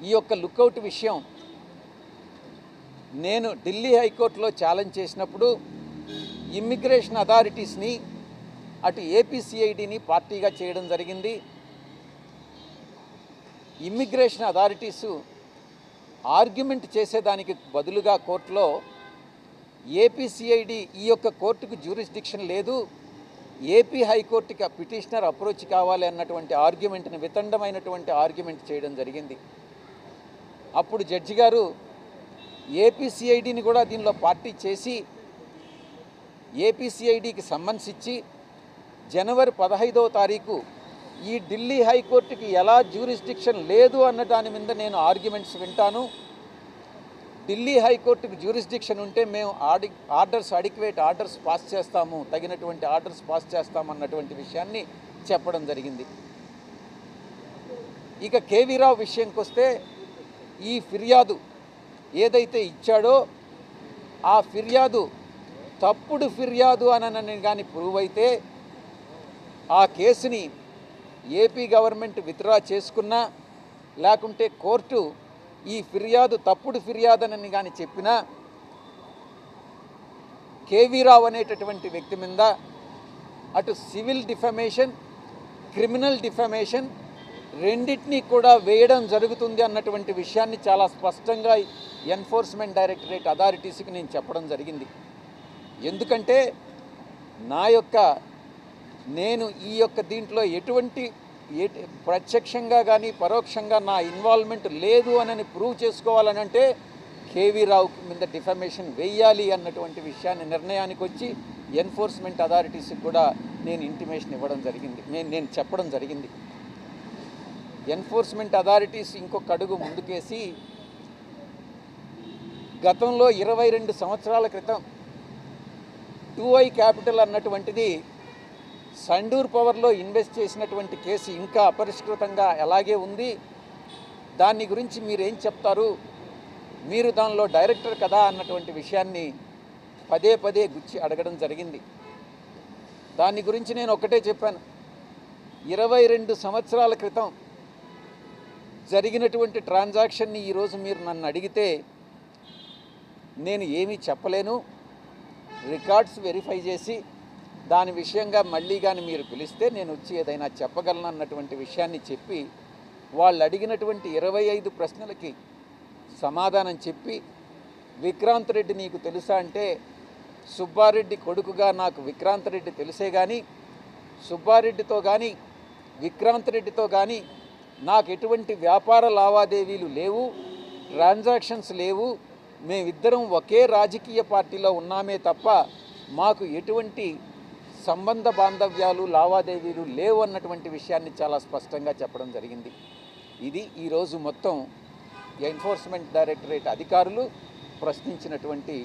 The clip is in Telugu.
ఈ యొక్క లుకౌట్ విషయం నేను ఢిల్లీ హైకోర్టులో ఛాలెంజ్ చేసినప్పుడు ఇమ్మిగ్రేషన్ అథారిటీస్ని అటు ఏపీసీఐడిని పార్టీగా చేయడం జరిగింది. ఇమ్మిగ్రేషన్ అథారిటీసు ఆర్గ్యుమెంట్ చేసేదానికి బదులుగా కోర్టులో ఏపీసీఐడి ఈ యొక్క కోర్టుకు జ్యూరిస్డిక్షన్ లేదు, ఏపీ హైకోర్టుకి పిటిషనర్ అప్రోచ్ కావాలి అన్నటువంటి ఆర్గ్యుమెంట్ని వితండమైనటువంటి ఆర్గ్యుమెంట్ చేయడం జరిగింది. అప్పుడు జడ్జి గారు ఏపీసీఐడిని కూడా దీనిలో పార్టీ చేసి ఏపీసీఐడికి సమ్మన్స్ ఇచ్చి జనవరి 15వ తారీఖు ఈ ఢిల్లీ హైకోర్టుకి ఎలా జ్యూరిస్డిక్షన్ లేదు అన్న దాని మీద నేను ఆర్గ్యుమెంట్స్ వింటాను, ఢిల్లీ హైకోర్టుకి జ్యూరిస్డిక్షన్ ఉంటే మేము అడిక్వేట్ ఆర్డర్స్ పాస్ చేస్తాము, తగినటువంటి ఆర్డర్స్ పాస్ చేస్తాము అన్నటువంటి విషయాన్ని చెప్పడం జరిగింది. ఇక కేవీ రావు విషయంకి వస్తే ఈ ఫిర్యాదు ఏదైతే ఇచ్చాడో ఆ ఫిర్యాదు తప్పుడు ఫిర్యాదు అని కానీ ప్రూవ్ అయితే ఆ కేసుని ఏపీ గవర్నమెంట్ విత్డ్రా చేసుకున్నా లేకుంటే కోర్టు ఈ ఫిర్యాదు తప్పుడు ఫిర్యాదునని కానీ చెప్పినా కేవీ రావు అనేటటువంటి వ్యక్తి మీద అటు సివిల్ డిఫమేషన్, క్రిమినల్ డిఫమేషన్ రెండింటినీ కూడా వేయడం జరుగుతుంది అన్నటువంటి విషయాన్ని చాలా స్పష్టంగా ఎన్ఫోర్స్మెంట్ డైరెక్టరేట్ అథారిటీస్కి నేను చెప్పడం జరిగింది. ఎందుకంటే నేను ఈ యొక్క దీంట్లో ఎటువంటి ప్రత్యక్షంగా కానీ పరోక్షంగా నా ఇన్వాల్వ్మెంట్ లేదు అని ప్రూవ్ చేసుకోవాలనంటే కేవీ రావు మీద డిఫమేషన్ వేయాలి అన్నటువంటి విషయాన్ని నిర్ణయానికి వచ్చి ఎన్ఫోర్స్మెంట్ అథారిటీస్కి కూడా నేను ఇంటిమేషన్ ఇవ్వడం జరిగింది, నేను చెప్పడం జరిగింది. ఎన్ఫోర్స్మెంట్ అథారిటీస్ ఇంకొక అడుగు ముందుకేసి గతంలో 22 సంవత్సరాల క్రితం 2i క్యాపిటల్ అన్నటువంటిది సండూర్ పవర్లో ఇన్వెస్ట్ చేసినటువంటి కేసు ఇంకా అపరిష్కృతంగా అలాగే ఉంది, దాని గురించి మీరేం చెప్తారు, మీరు దానిలో డైరెక్టర్ కదా అన్నటువంటి విషయాన్ని పదే పదే గుచ్చి అడగడం జరిగింది. దాని గురించి నేను ఒకటే చెప్పాను, 22 సంవత్సరాల క్రితం జరిగినటువంటి ట్రాన్సాక్షన్ని ఈరోజు మీరు నన్ను అడిగితే నేను ఏమీ చెప్పలేను, రికార్డ్స్ వెరిఫై చేసి దాని విషయంగా మళ్ళీ కానీ మీరు పిలిస్తే నేను వచ్చి ఏదైనా చెప్పగలను అన్నటువంటి విషయాన్ని చెప్పి వాళ్ళు అడిగినటువంటి 25 ప్రశ్నలకి సమాధానం చెప్పి, విక్రాంత్ రెడ్డి నీకు తెలుసా అంటే సుబ్బారెడ్డి కొడుకుగా నాకు విక్రాంత్ రెడ్డి తెలిసే కానీ సుబ్బారెడ్డితో కానీ విక్రాంత్ రెడ్డితో కానీ నాకు ఎటువంటి వ్యాపార లావాదేవీలు లేవు, ట్రాన్సాక్షన్స్ లేవు, మేమిద్దరం ఒకే రాజకీయ పార్టీలో ఉన్నామే తప్ప మాకు ఎటువంటి సంబంధ బాంధవ్యాలు లావాదేవీలు లేవు అన్నటువంటి విషయాన్ని చాలా స్పష్టంగా చెప్పడం జరిగింది. ఇది ఈరోజు మొత్తం ఎన్ఫోర్స్మెంట్ డైరెక్టరేట్ అధికారులు ప్రశ్నించినటువంటి